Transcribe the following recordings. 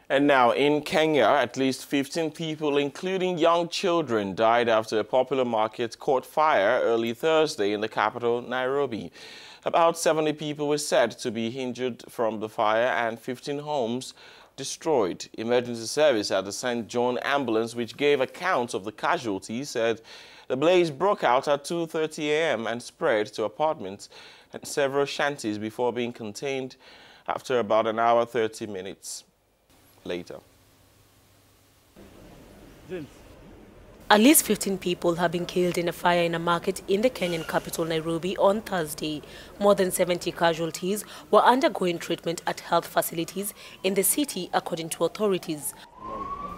And now in Kenya, at least 15 people, including young children, died after a popular market caught fire early Thursday in the capital, Nairobi. About 70 people were said to be injured from the fire and 15 homes destroyed. Emergency service at the St. John ambulance, which gave accounts of the casualties, said the blaze broke out at 2:30 a.m. and spread to apartments and several shanties before being contained after about an hour 30 minutes later. At least 15 people have been killed in a fire in a market in the Kenyan capital, Nairobi, on Thursday. More than 70 casualties were undergoing treatment at health facilities in the city, according to authorities.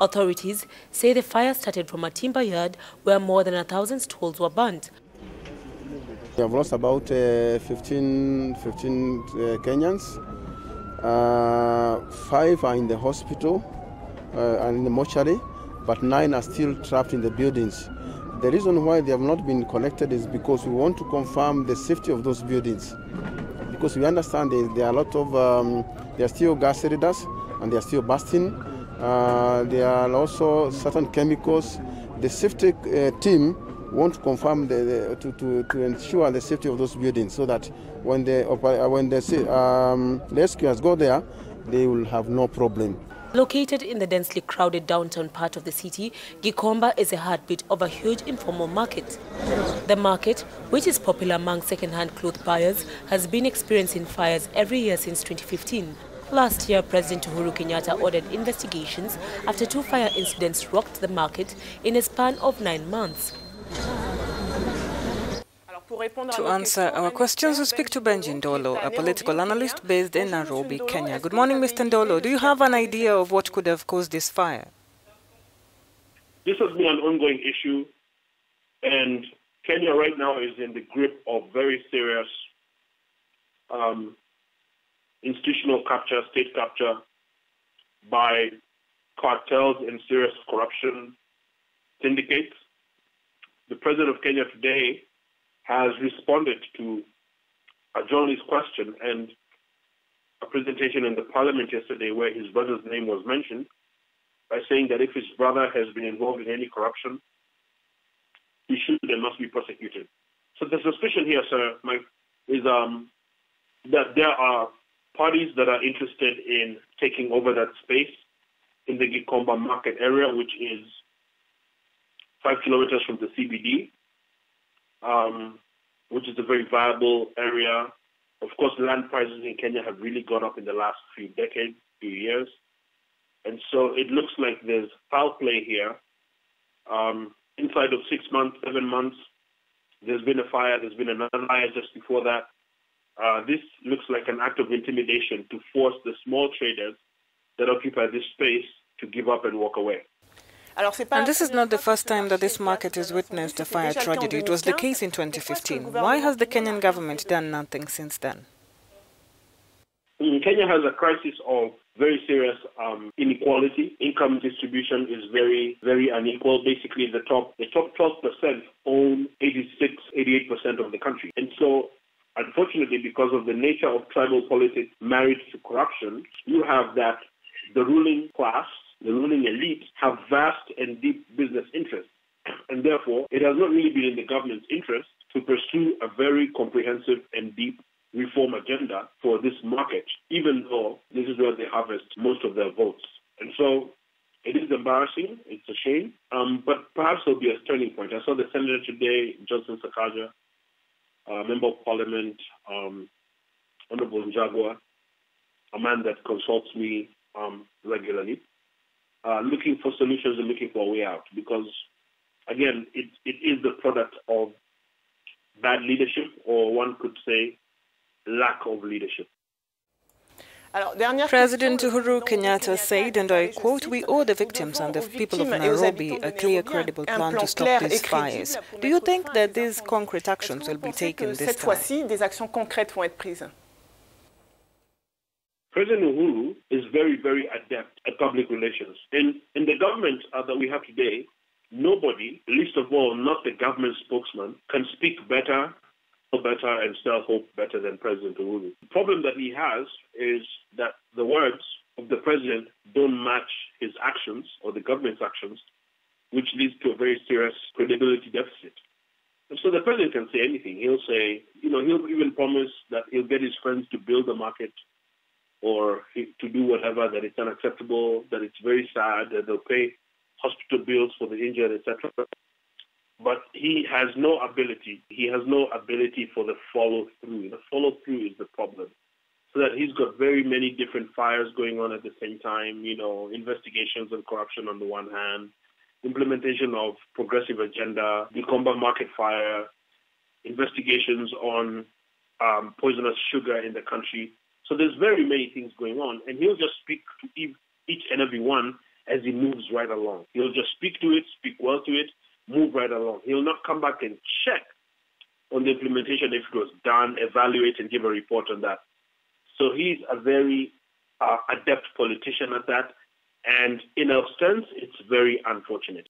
Authorities say the fire started from a timber yard where more than 1,000 stalls were burnt. We have lost about 15 Kenyans. 5 are in the hospital and in the mortuary, but 9 are still trapped in the buildings. The reason why they have not been collected is because we want to confirm the safety of those buildings. Because we understand there are a lot of, there are still gas cylinders and they are still bursting. There are also certain chemicals. The safety team want to confirm to ensure the safety of those buildings, so that when the rescuers go there, they will have no problem. Located in the densely crowded downtown part of the city, Gikomba is a heartbeat of a huge informal market. The market, which is popular among second-hand clothes buyers, has been experiencing fires every year since 2015. Last year, President Uhuru Kenyatta ordered investigations after 2 fire incidents rocked the market in a span of 9 months. To answer our questions, we speak to Benji Ndolo, a political analyst based in Nairobi, Kenya. Good morning, Mr. Ndolo. Do you have an idea of what could have caused this fire? This has been an ongoing issue, and Kenya right now is in the grip of very serious institutional capture, state capture by cartels and serious corruption syndicates. The President of Kenya today has responded to a journalist's question and a presentation in the parliament yesterday where his brother's name was mentioned, by saying that if his brother has been involved in any corruption, he should and must be prosecuted. So the suspicion here, sir, is that there are parties that are interested in taking over that space in the Gikomba market area, which is 5 kilometers from the CBD. Which is a very viable area. Of course, land prices in Kenya have really gone up in the last few decades, few years. And so it looks like there's foul play here. Inside of 6 months, 7 months, there's been a fire, there's been another fire just before that. This looks like an act of intimidation to force the small traders that occupy this space to give up and walk away. And this is not the first time that this market has witnessed a fire tragedy. It was the case in 2015. Why has the Kenyan government done nothing since then? Kenya has a crisis of very serious inequality. Income distribution is very, very unequal. Basically, the top 12% own 88% of the country. And so, unfortunately, because of the nature of tribal politics married to corruption, you have that the ruling class, the ruling elite, have vast and deep business interests. And therefore, it has not really been in the government's interest to pursue a very comprehensive and deep reform agenda for this market, even though this is where they harvest most of their votes. And so it is embarrassing, it's a shame, but perhaps there'll be a turning point. I saw the senator today, Johnson Sakaja, Member of Parliament, Honorable Njagwa, a man that consults me regularly, looking for solutions and looking for a way out. Because, again, it is the product of bad leadership, or one could say lack of leadership. President Uhuru Kenyatta said, and I quote, "We owe the victims and the people of Nairobi a clear, credible plan to stop these fires." Do you think that these concrete actions will be taken this time? President Uhuru is very, very adept at public relations. In the government that we have today, nobody, least of all not the government spokesman, can speak better and sell hope better than President Uhuru. The problem that he has is that the words of the president don't match his actions or the government's actions, which leads to a very serious credibility deficit. And so the president can say anything. He'll say, he'll even promise that he'll get his friends to build a market or to do whatever, that it's unacceptable, that it's very sad, that they'll pay hospital bills for the injured, etc. But he has no ability. He has no ability for the follow-through. The follow-through is the problem. So that he's got very many different fires going on at the same time, investigations of corruption on the one hand, implementation of progressive agenda, Gikomba market fire, investigations on poisonous sugar in the country. So there's very many things going on, and he'll just speak to each and every one as he moves right along. He'll just speak to it, speak well to it, move right along. He'll not come back and check on the implementation if it was done, evaluate, and give a report on that. So he's a very adept politician at that, and in a sense, it's very unfortunate.